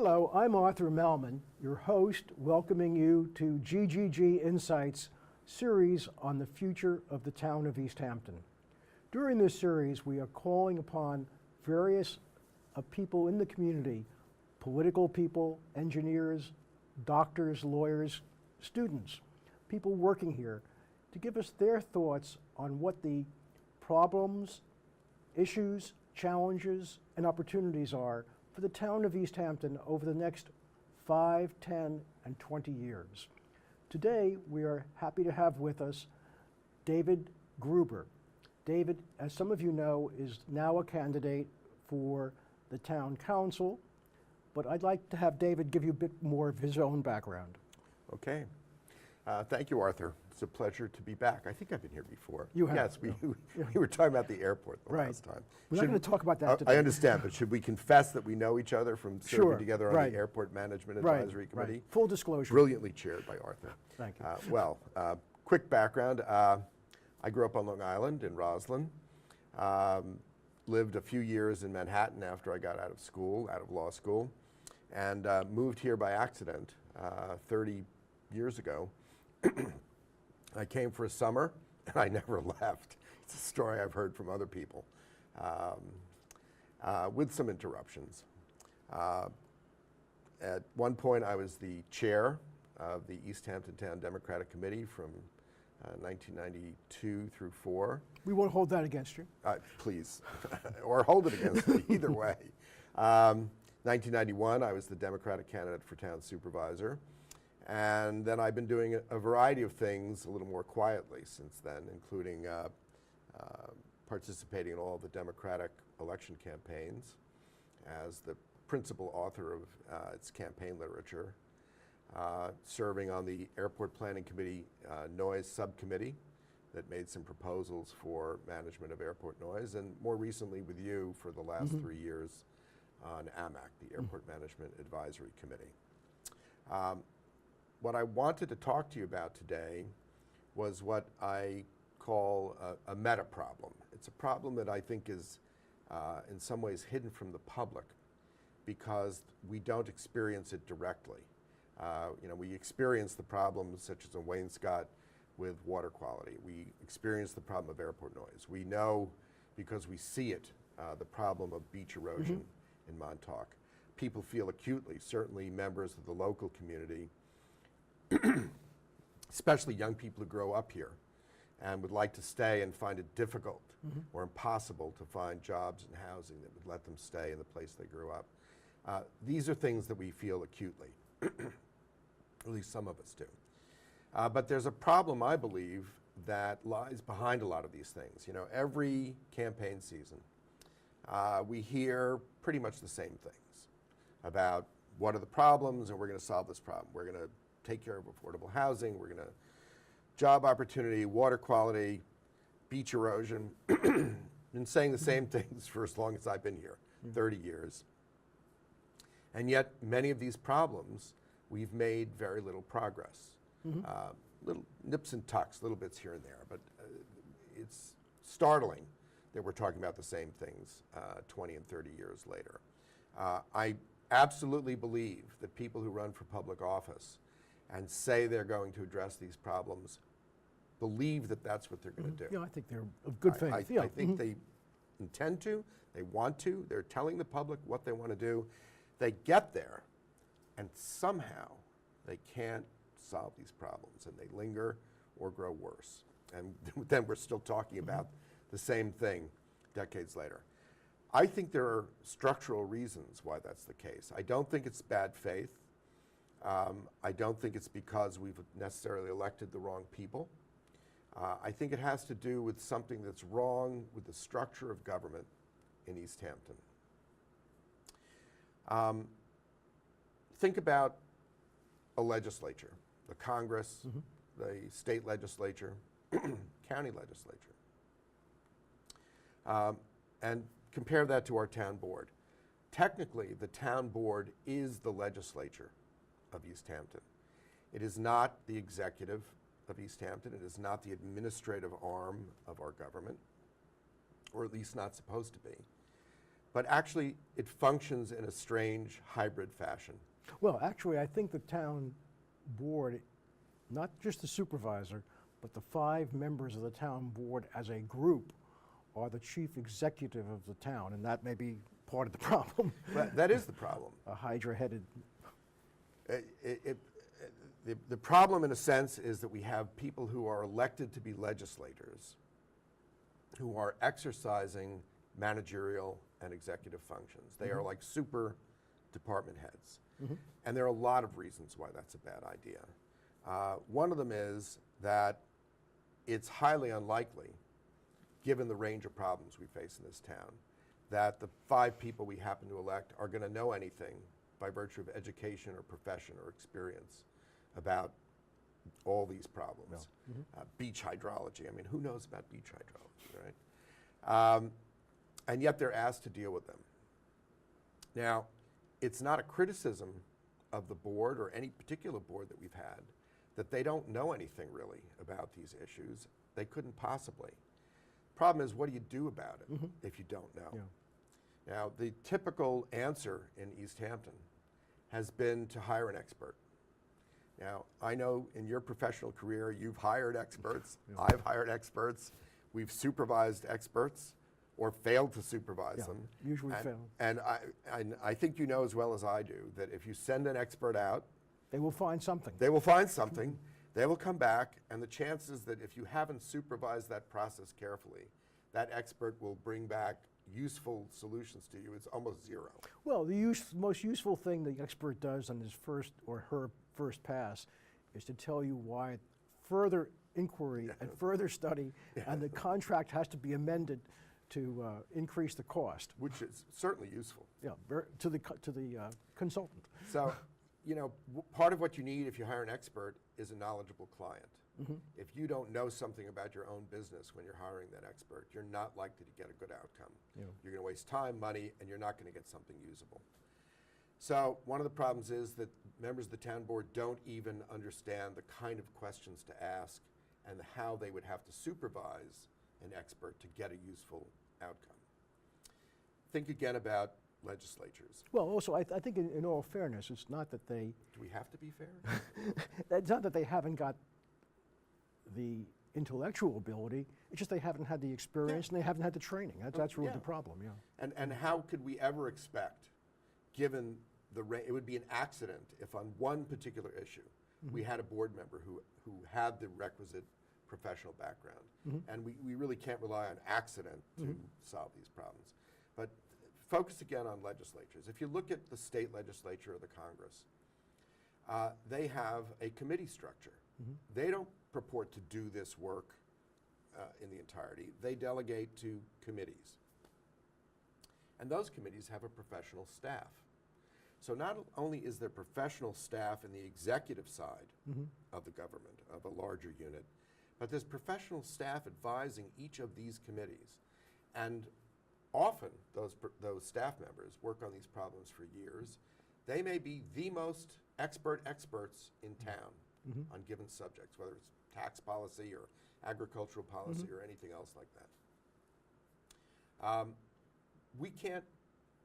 Hello, I'm Arthur Melman, your host, welcoming you to GGG Insights series on the future of the town of East Hampton. During this series, we are calling upon various people in the community, political people, engineers, doctors, lawyers, students, people working here, to give us their thoughts on what the problems, issues, challenges, and opportunities are for the town of East Hampton over the next 5, 10, and 20 years. Today, we are happy to have with us David Gruber. David, as some of you know, is now a candidate for the town council, but I'd like to have David give you a bit more of his own background. Okay. Thank you, Arthur. It's a pleasure to be back. I think I've been here before. You have. Yes, we were talking about the airport the last time. We're not going to talk about that today. I understand, but should we confess that we know each other from serving together on the Airport Management Advisory Committee? Right. Full disclosure. Brilliantly chaired by Arthur. Thank you. Quick background. I grew up on Long Island in Roslyn. Lived a few years in Manhattan after I got out of law school, and moved here by accident 30 years ago. I came for a summer, and I never left. It's a story I've heard from other people, with some interruptions. At one point, I was the chair of the East Hampton Town Democratic Committee from 1992 through 4. We won't hold that against you. Please, or hold it against me, either way. 1991, I was the Democratic candidate for town supervisor. And then I've been doing a variety of things a little more quietly since then, including participating in all the Democratic election campaigns as the principal author of its campaign literature, serving on the Airport Planning Committee noise subcommittee that made some proposals for management of airport noise, and more recently with you for the last 3 years on AMAC, the Airport Management Advisory Committee. What I wanted to talk to you about today was what I call a meta problem. It's a problem that I think is in some ways hidden from the public because we don't experience it directly. We experience the problems such as in Wainscott with water quality. We experience the problem of airport noise. We know, because we see it, the problem of beach erosion in Montauk. People feel acutely, certainly members of the local community, especially young people who grow up here and would like to stay and find it difficult or impossible to find jobs and housing that would let them stay in the place they grew up. These are things that we feel acutely, at least some of us do. But there's a problem, I believe, that lies behind a lot of these things. You know, every campaign season, we hear pretty much the same things about what are the problems, and we're going to solve this problem. We're going to take care of affordable housing, we're going to job opportunity, water quality, beach erosion. Been saying the same things for as long as I've been here, 30 years. And yet, many of these problems, we've made very little progress. Little nips and tucks, little bits here and there, but it's startling that we're talking about the same things 20 and 30 years later. I absolutely believe that people who run for public office and say they're going to address these problems believe that that's what they're going to do. Yeah, I think they're of good faith. I think they intend to, they want to, they're telling the public what they want to do. They get there, and somehow they can't solve these problems, and they linger or grow worse. And then we're still talking about the same thing decades later. I think there are structural reasons why that's the case. I don't think it's bad faith. I don't think it's because we've necessarily elected the wrong people. I think it has to do with something that's wrong with the structure of government in East Hampton. Think about a legislature, the Congress, the state legislature, county legislature, and compare that to our town board. Technically, the town board is the legislature of East Hampton. It is not the executive of East Hampton. It is not the administrative arm of our government, or at least not supposed to be. but actually it functions in a strange hybrid fashion. Well, actually, I think the town board, not just the supervisor, but the 5 members of the town board as a group are the chief executive of the town, and that may be part of the problem. That is the problem. A hydra-headed. The problem, in a sense, is that we have people who are elected to be legislators who are exercising managerial and executive functions. They are like super department heads. And there are a lot of reasons why that's a bad idea. One of them is that it's highly unlikely, given the range of problems we face in this town, that the 5 people we happen to elect are going to know anything by virtue of education or profession or experience about all these problems. Beach hydrology, I mean, who knows about beach hydrology, right? And yet they're asked to deal with them. Now, it's not a criticism of the board or any particular board that we've had that they don't know anything really about these issues. They couldn't possibly. Problem is, what do you do about it if you don't know? Now, the typical answer in East Hampton has been to hire an expert. Now, I know in your professional career, you've hired experts. I've hired experts. We've supervised experts or failed to supervise them. Usually failed. And I think you know as well as I do that if you send an expert out, They will find something. they will find something, they will come back, and the chances that if you haven't supervised that process carefully, that expert will bring back useful solutions to you, it's almost zero. Well, the most useful thing the expert does on his first or her first pass is to tell you why further inquiry and further study and the contract has to be amended to increase the cost. Which is certainly useful. Yeah, to the consultant. So, you know, part of what you need if you hire an expert is a knowledgeable client. If you don't know something about your own business when you're hiring that expert, you're not likely to get a good outcome. You're going to waste time, money, and you're not going to get something usable. So one of the problems is that members of the town board don't even understand the kind of questions to ask and how they would have to supervise an expert to get a useful outcome. Think again about legislatures. Well, also, I think in all fairness, it's not that they, Do we have to be fair? it's not that they haven't got the intellectual ability, it's just they haven't had the experience and they haven't had the training. That's really the problem, And how could we ever expect, given it would be an accident if on one particular issue we had a board member who had the requisite professional background. And we really can't rely on accident to solve these problems. But focus again on legislatures. If you look at the state legislature or the Congress, they have a committee structure. They don't purport to do this work in the entirety. They delegate to committees. And those committees have a professional staff. So not only is there professional staff in the executive side of the government, of a larger unit, but there's professional staff advising each of these committees. And often those staff members work on these problems for years. They may be the most experts in town on given subjects, whether it's tax policy or agricultural policy or anything else like that. We can't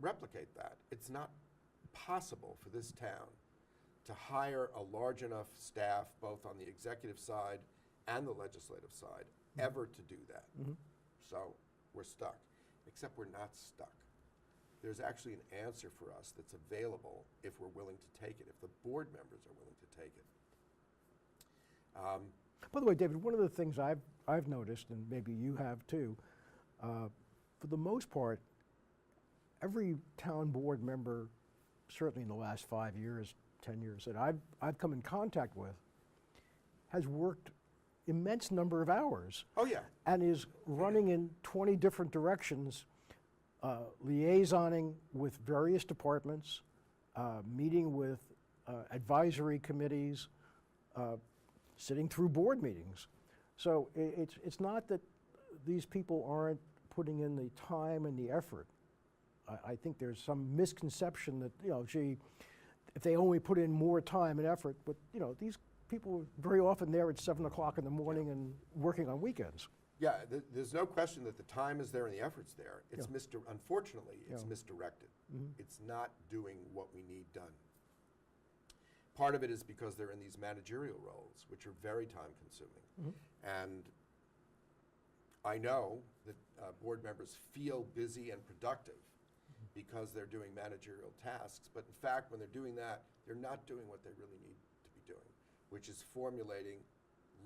replicate that. It's not possible for this town to hire a large enough staff, both on the executive side and the legislative side, ever to do that. So we're stuck, except we're not stuck. There's actually an answer for us that's available if we're willing to take it, if the board members are willing to take it. By the way, David, one of the things I've noticed, and maybe you have too, for the most part, every town board member, certainly in the last 5 years, 10 years, that I've come in contact with, has worked immense number of hours. Oh yeah. And is running in 20 different directions, liaisoning with various departments, meeting with advisory committees, sitting through board meetings. So it's not that these people aren't putting in the time and the effort. I think there's some misconception that, gee, if they only put in more time and effort, but these people are very often there at 7 o'clock in the morning and working on weekends. Yeah, there's no question that the time is there and the effort's there. It's unfortunately, it's misdirected. It's not doing what we need done. Part of it is because they're in these managerial roles, which are very time-consuming. And I know that board members feel busy and productive because they're doing managerial tasks, but in fact, when they're doing that, they're not doing what they really need to be doing, which is formulating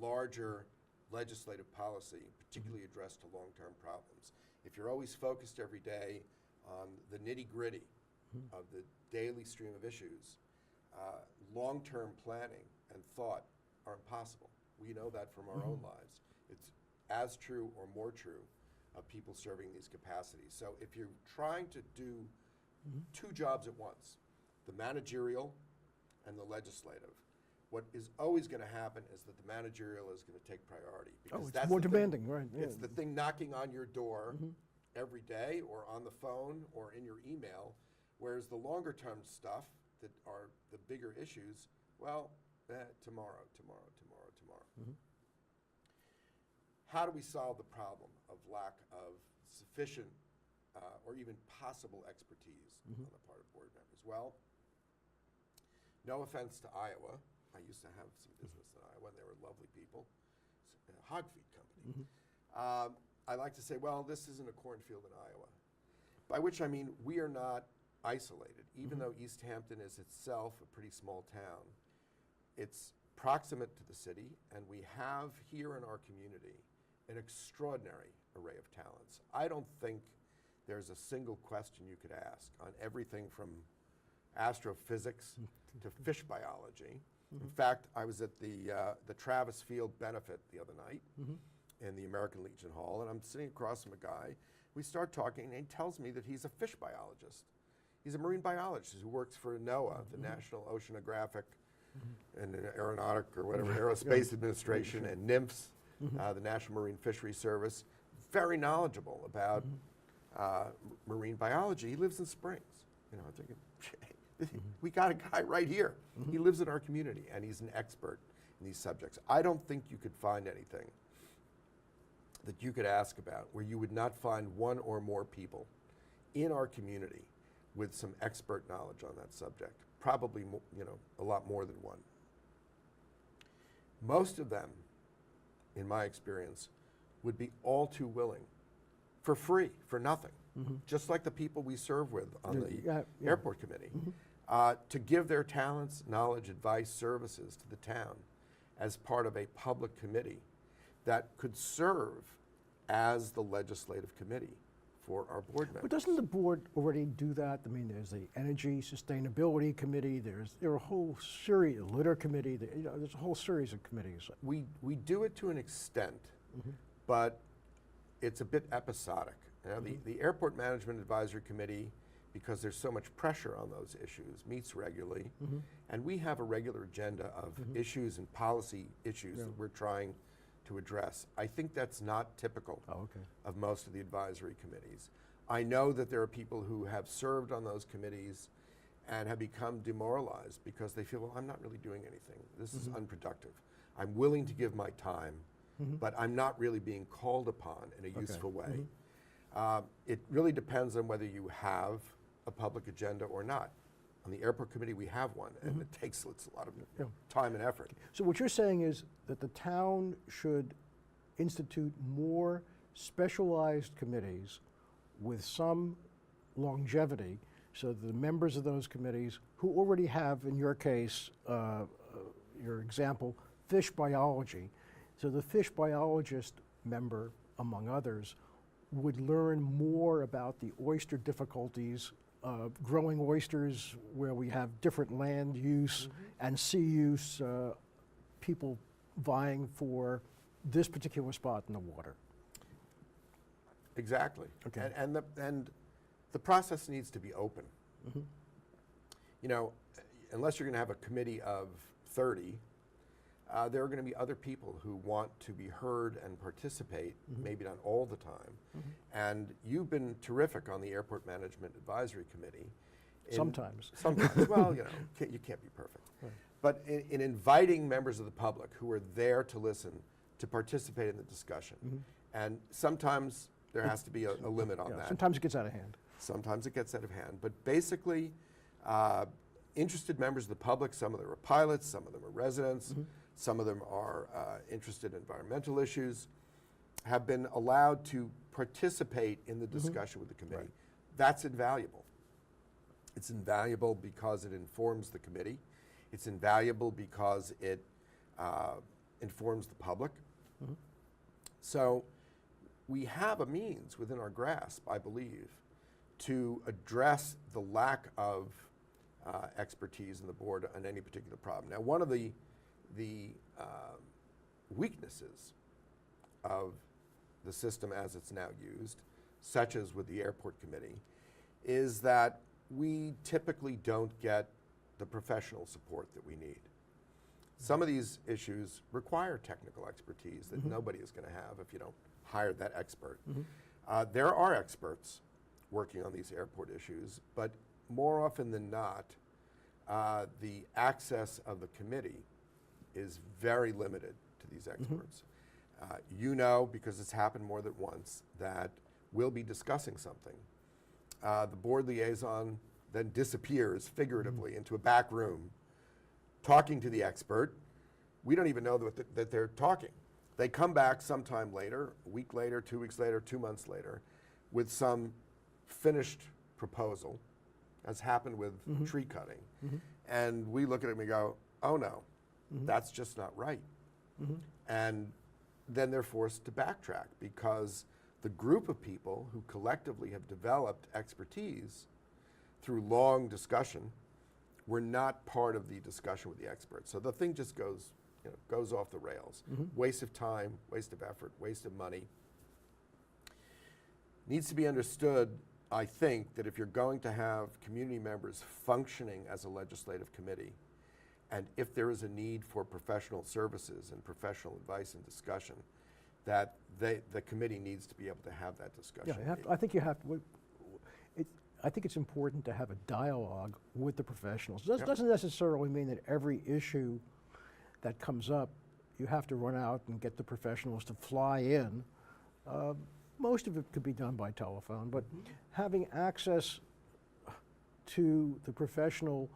larger legislative policy, particularly addressed to long-term problems. If you're always focused every day on the nitty-gritty of the daily stream of issues, long-term planning and thought are impossible. We know that from our own lives. It's as true or more true of people serving these capacities. So if you're trying to do two jobs at once, the managerial and the legislative, what is always going to happen is that the managerial is going to take priority. Because It's that's more the thing. demanding, right? It's the thing knocking on your door every day or on the phone or in your email, whereas the longer term stuff that are the bigger issues, well, tomorrow. How do we solve the problem of lack of sufficient or even possible expertise on the part of board members? Well, no offense to Iowa. I used to have some business in Iowa, and they were lovely people. It's a hog feed company. I like to say, well, this isn't a cornfield in Iowa, by which I mean we are not isolated. Even though East Hampton is itself a pretty small town, it's proximate to the city, and we have here in our community an extraordinary array of talents. I don't think there's a single question you could ask on everything from astrophysics to fish biology. In fact, I was at the Travis Field benefit the other night in the American Legion Hall, and I'm sitting across from a guy. We start talking, and he tells me that he's a fish biologist. He's a marine biologist who works for NOAA, the National Oceanographic and Aeronautic or whatever, Aerospace Administration, and NIMFS, the National Marine Fisheries Service. Very knowledgeable about marine biology. He lives in Springs. You know, I'm thinking, we got a guy right here. He lives in our community, and he's an expert in these subjects. I don't think you could find anything that you could ask about where you would not find one or more people in our community with some expert knowledge on that subject. Probably, a lot more than one. Most of them, in my experience, would be all too willing, for free, for nothing, just like the people we serve with on the airport committee, to give their talents, knowledge, advice, services to the town as part of a public committee that could serve as the legislative committee for our board members. But doesn't the board already do that? I mean, there's the Energy Sustainability Committee, there are a whole series, Litter Committee, there's a whole series of committees. We do it to an extent, but it's a bit episodic. You know, the Airport Management Advisory Committee, because there's so much pressure on those issues, meets regularly, and we have a regular agenda of issues and policy issues that we're trying to address. I think that's not typical of most of the advisory committees. I know that there are people who have served on those committees and have become demoralized because they feel, well, I'm not really doing anything. This is unproductive. I'm willing to give my time, but I'm not really being called upon in a useful way. It really depends on whether you have a public agenda or not. On the airport committee, we have one, and it takes a lot of time and effort. So what you're saying is that the town should institute more specialized committees with some longevity so that the members of those committees who already have, in your case, your example, fish biology, so the fish biologist member, among others, would learn more about the oyster difficulties, growing oysters where we have different land use and sea use, people vying for this particular spot in the water. Exactly. Okay. And the process needs to be open. You know, unless you're going to have a committee of 30, there are going to be other people who want to be heard and participate, maybe not all the time. And you've been terrific on the Airport Management Advisory Committee. Sometimes. Sometimes. Well, you know, you can't be perfect. Right. But in inviting members of the public who are there to listen, to participate in the discussion, And sometimes there has to be a limit on Yeah, that. sometimes it gets out of hand. Sometimes it gets out of hand. But basically, interested members of the public, some of them are pilots, some of them are residents, some of them are interested in environmental issues, have been allowed to participate in the discussion with the committee. Right. That's invaluable. It's invaluable because it informs the committee. It's invaluable because it informs the public. So we have a means within our grasp, I believe, to address the lack of expertise in the board on any particular problem. Now, one of the weaknesses of the system as it's now used, such as with the airport committee, is that we typically don't get the professional support that we need. Some of these issues require technical expertise that nobody is going to have if you don't hire that expert. There are experts working on these airport issues, but more often than not, the access of the committee is very limited to these experts. You know, because it's happened more than once, that we'll be discussing something. The board liaison then disappears figuratively into a back room, talking to the expert. We don't even know that they're talking. They come back sometime later, a week later, 2 weeks later, 2 months later, with some finished proposal, as happened with tree cutting. And we look at it and we go, oh no, that's just not right. And then they're forced to backtrack because the group of people who collectively have developed expertise through long discussion were not part of the discussion with the experts. So the thing just goes, goes off the rails. Waste of time, waste of effort, waste of money. Needs to be understood, I think, that if you're going to have community members functioning as a legislative committee, and if there is a need for professional services and professional advice and discussion, that the committee needs to be able to have that discussion. Yeah, I think you have to. I think it's important to have a dialogue with the professionals. It doesn't necessarily mean that every issue that comes up, you have to run out and get the professionals to fly in. Most of it could be done by telephone, but having access to the professional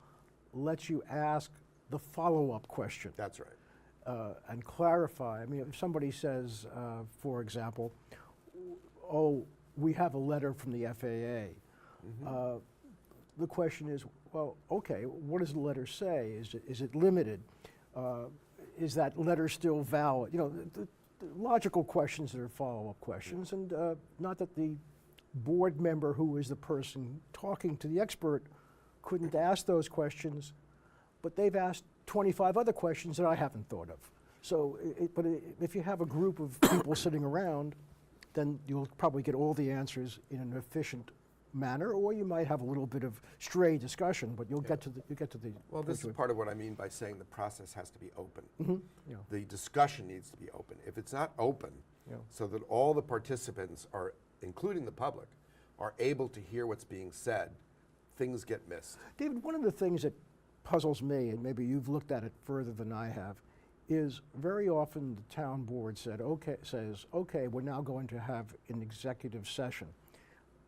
lets you ask the follow-up question. That's right. And clarify. I mean, if somebody says, for example, oh, we have a letter from the FAA. The question is, well, okay, what does the letter say? Is it limited? Is that letter still valid? You know, the logical questions that are follow-up questions, and not that the board member who is the person talking to the expert couldn't ask those questions, but they've asked 25 other questions that I haven't thought of. So, if you have a group of people sitting around, then you'll probably get all the answers in an efficient manner, or you might have a little bit of stray discussion, but you'll get to the Well, this is part of what I mean by saying the process has to be open. Yeah. The discussion needs to be open. If it's not open, so that all the participants are, including the public, are able to hear what's being said, things get missed. David, one of the things that puzzles me, and maybe you've looked at it further than I have, is very often the town board says, okay, we're now going to have an executive session.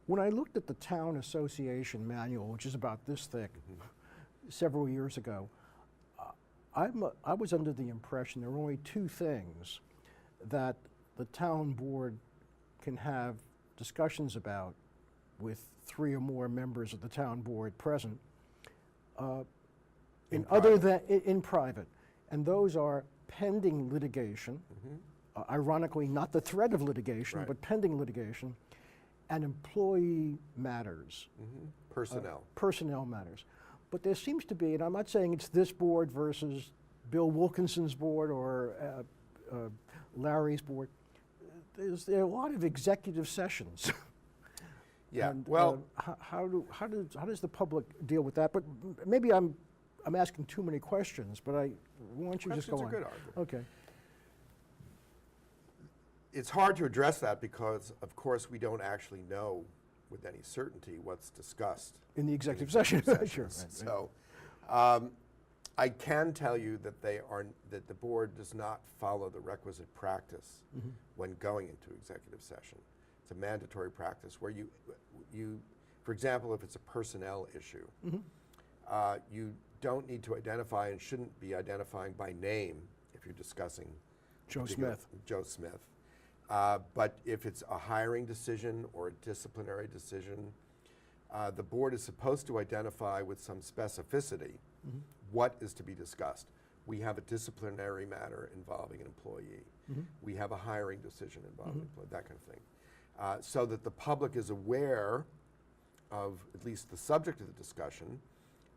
When I looked at the town association manual, which is about this thick, several years ago, I was under the impression there were only two things that the town board can have discussions about with 3 or more members of the town board present, in private. And those are pending litigation, ironically not the threat of litigation, but pending litigation, and employee matters. Personnel. Personnel matters. But there seems to be, and I'm not saying it's this board versus Bill Wilkinson's board or Larry's board, there are a lot of executive sessions. Yeah, and, well, how does the public deal with that? But maybe I'm asking too many questions, but why don't you just go on? Questions are good, Arthur. Okay. It's hard to address that because, of course, we don't actually know with any certainty what's discussed In the executive session. Sure. Right, So, I can tell you that that the board does not follow the requisite practice when going into executive session. It's a mandatory practice where you, for example, if it's a personnel issue, you don't need to identify and shouldn't be identifying by name if you're discussing Joe Smith. Joe Smith. But if it's a hiring decision or a disciplinary decision, the board is supposed to identify with some specificity what is to be discussed. We have a disciplinary matter involving an employee. We have a hiring decision involving an employee, that kind of thing. So that the public is aware of at least the subject of the discussion,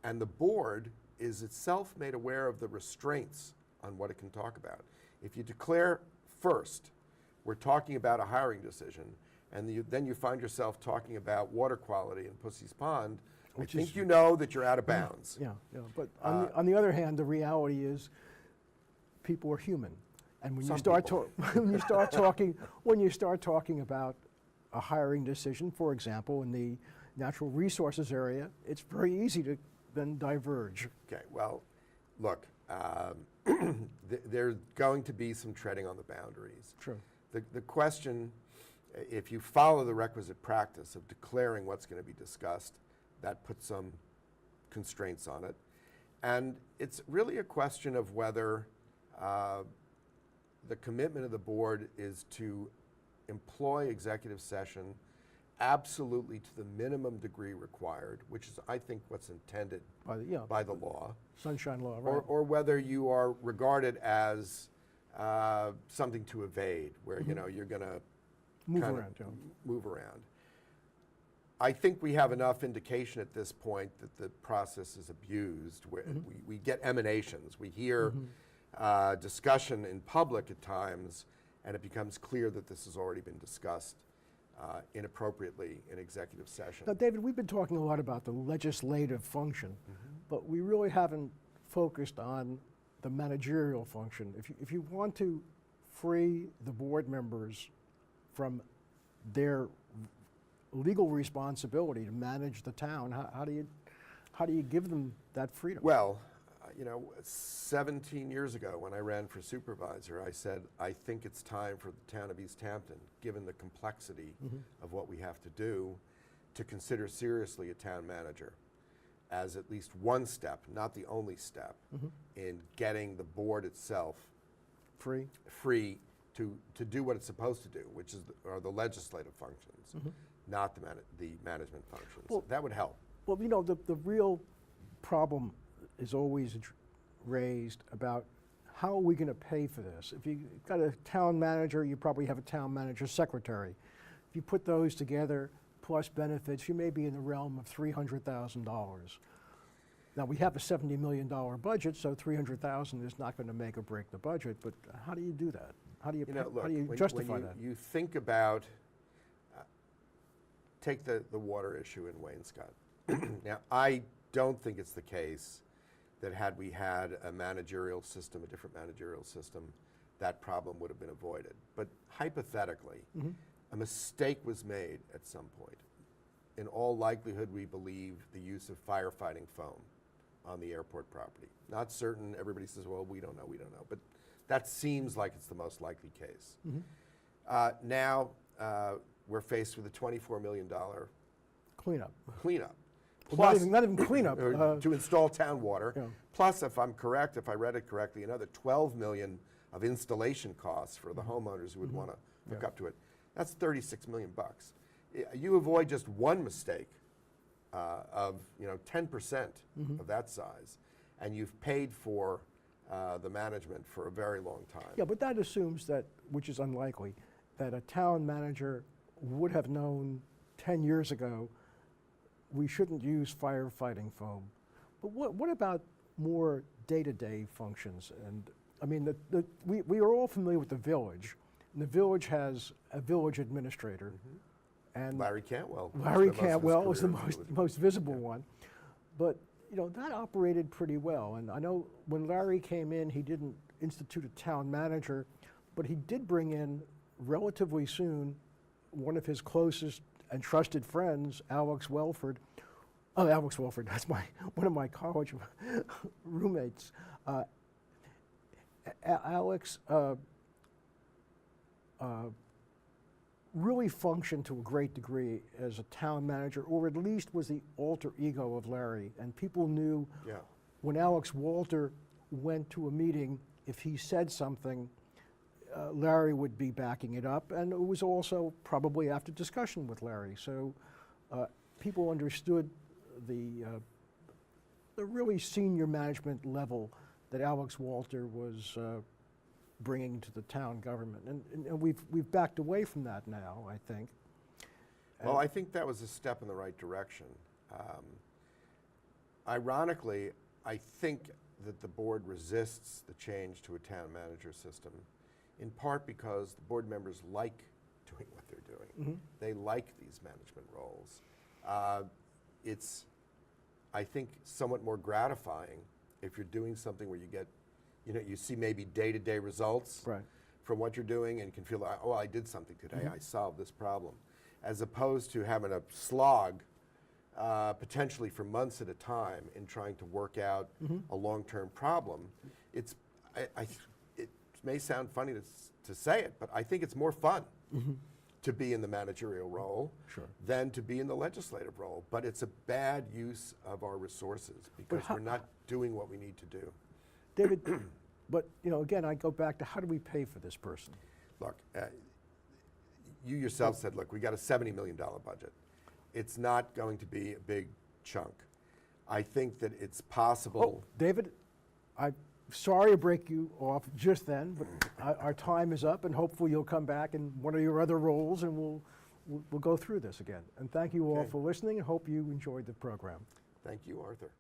and the board is itself made aware of the restraints on what it can talk about. If you declare first, we're talking about a hiring decision, and then you find yourself talking about water quality in Pussy's Pond, I think you know that you're out of bounds. Yeah. But on the other hand, the reality is people are human. And when you start when you start talking about a hiring decision, for example, in the natural resources area, it's very easy to then diverge. Okay, well, look, there's going to be some treading on the boundaries. True. The question, if you follow the requisite practice of declaring what's going to be discussed, that puts some constraints on it. And it's really a question of whether the commitment of the board is to employ executive session absolutely to the minimum degree required, which is, I think, what's intended by the law. Sunshine law, right. Or whether you are regarded as something to evade, where you're going to move around. I think we have enough indication at this point that the process is abused. We get emanations. We hear discussion in public at times, and it becomes clear that this has already been discussed inappropriately in executive session. Now, David, we've been talking a lot about the legislative function, but we really haven't focused on the managerial function. If you want to free the board members from their legal responsibility to manage the town, how do you give them that freedom? Well, 17 years ago when I ran for supervisor, I said, I think it's time for the town of East Hampton, given the complexity of what we have to do, to consider seriously a town manager as at least one step, not the only step, in getting the board itself free to do what it's supposed to do, which are the legislative functions, not the management functions. Well, that would help. Well, the real problem is always raised about how are we going to pay for this? If you've got a town manager, you probably have a town manager secretary. If you put those together, plus benefits, you may be in the realm of $300,000. Now, we have a $70 million budget, so $300,000 is not going to make or break the budget, but how do you do that? How do you, how do you justify that? You think about, take the water issue in Wainscott. Now, I don't think it's the case that had we had a managerial system, a different managerial system, that problem would have been avoided. But hypothetically, a mistake was made at some point. In all likelihood, we believe the use of firefighting foam on the airport property. Not certain, everybody says, well, we don't know, but that seems like it's the most likely case. Now, we're faced with a $24 million cleanup. Plus, not even cleanup. To install town water. Yeah. Plus, if I'm correct, if I read it correctly, another $12 million of installation costs for the homeowners who would want to hook up to it. That's $36 million bucks. You avoid just one mistake of 10% of that size, and you've paid for the management for a very long time. Yeah, but that assumes that, which is unlikely, that a town manager would have known 10 years ago we shouldn't use firefighting foam. But what about more day-to-day functions? And I mean, we are all familiar with the village. And the village has a village administrator. And Larry Cantwell. Larry Cantwell was the most visible one. But that operated pretty well. And I know when Larry came in, he didn't institute a town manager, but he did bring in relatively soon one of his closest and trusted friends, Alex Welford, Oh, Alex Wolford, that's one of my college roommates. Alex really functioned to a great degree as a town manager, or at least was the alter ego of Larry. And people knew when Alex Walter went to a meeting, if he said something, Larry would be backing it up, and it was also probably after discussion with Larry. So people understood the really senior management level that Alex Walter was bringing to the town government, and we've backed away from that now, I think. Well, I think that was a step in the right direction. Ironically, I think that the board resists the change to a town manager system, in part because the board members like doing what they're doing. They like these management roles. It's, I think, somewhat more gratifying if you're doing something where you get, you see maybe day-to-day results from what you're doing and can feel, oh, I did something today, I solved this problem, as opposed to having a slog potentially for months at a time in trying to work out a long-term problem. It may sound funny to say it, but I think it's more fun to be in the managerial role than to be in the legislative role. But it's a bad use of our resources because we're not doing what we need to do. David, but again, I go back to how do we pay for this person? Look, you yourself said, look, we got a $70 million budget. It's not going to be a big chunk. I think that it's possible. Oh, David, I'm sorry to break you off just then, but our time is up, and hopefully you'll come back in one of your other roles, and we'll go through this again. And thank you all for listening, and hope you enjoyed the program. Thank you, Arthur.